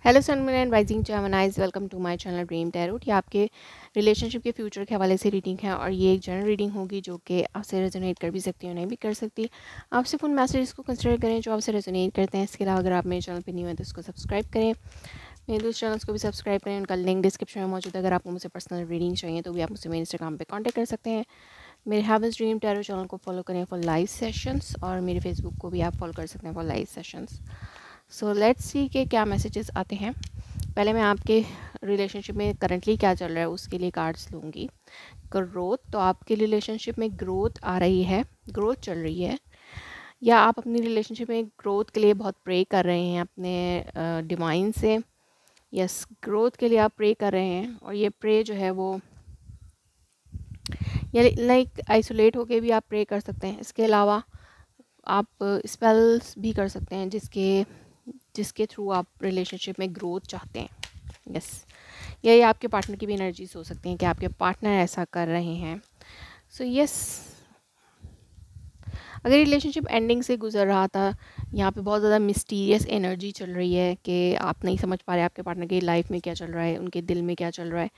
Hello sun and rising Geminis, welcome to my channel Dream Tarot. ये आपके relationship के future के हवाले से रीडिंग है और ये एक जनरल रीडिंग होगी जो कि आपसे रेजोनेट कर भी सकती है और नहीं भी कर सकती। आप सिर्फ उन मैसेजेस को कंसिडर करें जो आपसे रेजोनेट करते हैं। इसके अलावा अगर आप मेरे चैनल पर न्यू हैं तो इसको सब्सक्राइब करें, मेरे दूसरे चैनल्स को भी सब्सक्राइब करें। उनका लिंक डिस्क्रिप्शन में मौजूद है। अगर आपको मुझसे पर्सनल रीडिंग चाहिए तो भी आप मुझसे मेरे इंस्टाग्राम पर कॉन्टैक्ट कर सकते हैं। मेरे हैवेंस ड्रीम टैरो चैनल को फॉलो करें फॉर लाइव सेशंस और मेरे फेसबुक को भी आप फॉलो कर सकते हैं for live sessions. So let's see के क्या मैसेजेस आते हैं। पहले मैं आपके रिलेशनशिप में करंटली क्या चल रहा है उसके लिए कार्ड्स लूँगी। ग्रोथ, तो आपके रिलेशनशिप में ग्रोथ आ रही है, ग्रोथ चल रही है, या आप अपनी रिलेशनशिप में ग्रोथ के लिए बहुत प्रे कर रहे हैं अपने डिवाइन से। यस, ग्रोथ के लिए आप प्रे कर रहे हैं और ये प्रे जो है वो या लाइक आइसोलेट होके भी आप प्रे कर सकते हैं। इसके अलावा आप स्पेल्स भी कर सकते हैं जिसके थ्रू आप रिलेशनशिप में ग्रोथ चाहते हैं। यस, ये आपके पार्टनर की भी एनर्जीज हो सकती हैं कि आपके पार्टनर ऐसा कर रहे हैं। सो यस, अगर रिलेशनशिप एंडिंग से गुजर रहा था, यहाँ पे बहुत ज़्यादा मिस्टीरियस एनर्जी चल रही है कि आप नहीं समझ पा रहे आपके पार्टनर की लाइफ में क्या चल रहा है, उनके दिल में क्या चल रहा है।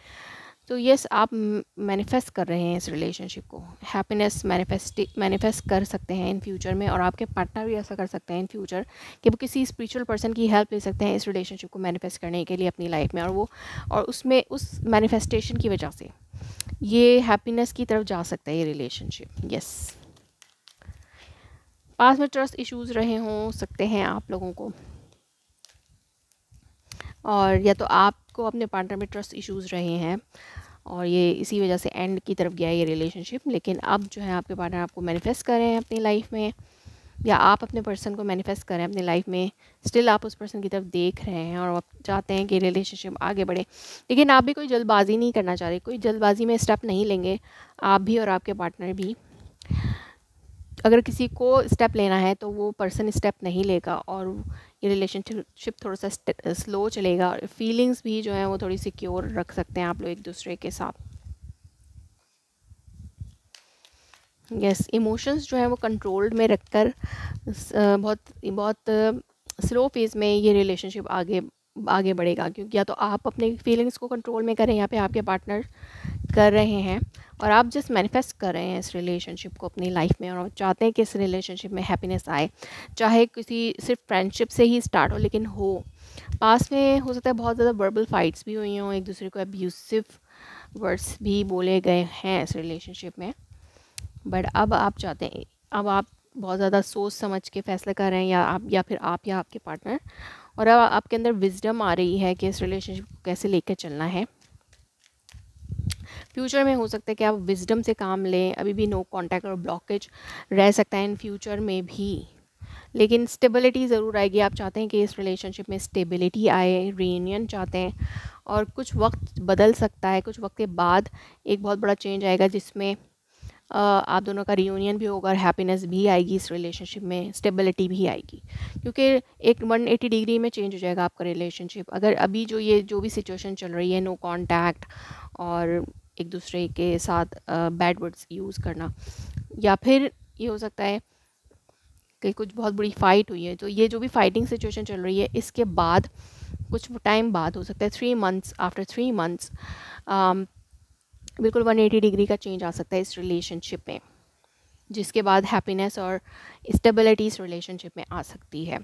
तो यस, आप मैनिफेस्ट कर रहे हैं इस रिलेशनशिप को, हैप्पीनेस मैनिफेस्ट कर सकते हैं इन फ्यूचर में। और आपके पार्टनर भी ऐसा कर सकते हैं इन फ्यूचर कि वो किसी स्पिरिचुअल पर्सन की हेल्प ले सकते हैं इस रिलेशनशिप को मैनिफेस्ट करने के लिए अपनी लाइफ में। और उसमें उस मैनिफेस्टेशन की वजह से ये हैप्पीनेस की तरफ जा सकता है ये रिलेशनशिप। यस, पास में ट्रस्ट इश्यूज रहे हो सकते हैं आप लोगों को, और या तो आपको अपने पार्टनर में ट्रस्ट इश्यूज रहे हैं और ये इसी वजह से एंड की तरफ गया ये रिलेशनशिप। लेकिन अब जो है आपके पार्टनर आपको मैनिफेस्ट कर रहे हैं अपनी लाइफ में, या आप अपने पर्सन को मैनिफेस्ट कर रहे हैं अपनी लाइफ में। स्टिल आप उस पर्सन की तरफ देख रहे हैं और आप चाहते हैं कि रिलेशनशिप आगे बढ़े। लेकिन आप भी कोई जल्दबाजी नहीं करना चाह रहे, कोई जल्दबाजी में स्टेप नहीं लेंगे आप भी और आपके पार्टनर भी। अगर किसी को स्टेप लेना है तो वो पर्सन स्टेप नहीं लेगा और ये रिलेशनशिप थोड़ा सा स्लो चलेगा। और फीलिंग्स भी जो है वो थोड़ी सिक्योर रख सकते हैं आप लोग एक दूसरे के साथ। यस, इमोशंस जो है वो कंट्रोल्ड में रखकर बहुत बहुत स्लो फेज़ में ये रिलेशनशिप आगे बढ़ेगा। क्योंकि या तो आप अपने फीलिंग्स को कंट्रोल में करें, या पे आपके पार्टनर कर रहे हैं और आप जस्ट मैनिफेस्ट कर रहे हैं इस रिलेशनशिप को अपनी लाइफ में। और आप चाहते हैं कि इस रिलेशनशिप में हैप्पीनेस आए, चाहे किसी सिर्फ फ्रेंडशिप से ही स्टार्ट हो, लेकिन हो पास में हो सकता है बहुत ज़्यादा वर्बल फाइट्स भी हुई हों, एक दूसरे को अब्यूसिव वर्ड्स भी बोले गए हैं इस रिलेशनशिप में। बट अब आप चाहते हैं, अब आप बहुत ज़्यादा सोच समझ के फैसला कर रहे हैं, या फिर आप या आपके पार्टनर, और अब आपके अंदर विजडम आ रही है कि इस रिलेशनशिप को कैसे लेकर चलना है। फ्यूचर में हो सकता है कि आप विजडम से काम लें। अभी भी नो कांटेक्ट और ब्लॉकेज रह सकता है इन फ्यूचर में भी, लेकिन स्टेबिलिटी ज़रूर आएगी। आप चाहते हैं कि इस रिलेशनशिप में स्टेबिलिटी आए, रीयूनियन चाहते हैं। और कुछ वक्त बदल सकता है, कुछ वक्त के बाद एक बहुत बड़ा चेंज आएगा जिसमें आप दोनों का रियूनियन भी होगा और हैप्पीनेस भी आएगी इस रिलेशनशिप में, स्टेबिलिटी भी आएगी। क्योंकि एक 180 डिग्री में चेंज हो जाएगा आपका रिलेशनशिप। अगर अभी जो भी सिचुएशन चल रही है, नो कांटेक्ट और एक दूसरे के साथ बैड वर्ड्स यूज़ करना, या फिर ये हो सकता है कि कुछ बहुत बड़ी फाइट हुई है, तो ये जो भी फाइटिंग सिचुएशन चल रही है इसके बाद कुछ टाइम बाद हो सकता है 3 मंथ्स, आफ्टर 3 मंथ्स बिल्कुल 180 डिग्री का चेंज आ सकता है इस रिलेशनशिप में, जिसके बाद हैप्पीनेस और स्टेबिलिटी इस रिलेशनशिप में आ सकती है।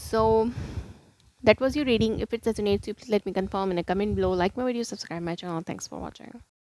So that was your reading. If it resonates you, please let me confirm in a comment below, like my video, subscribe my channel. Thanks for watching.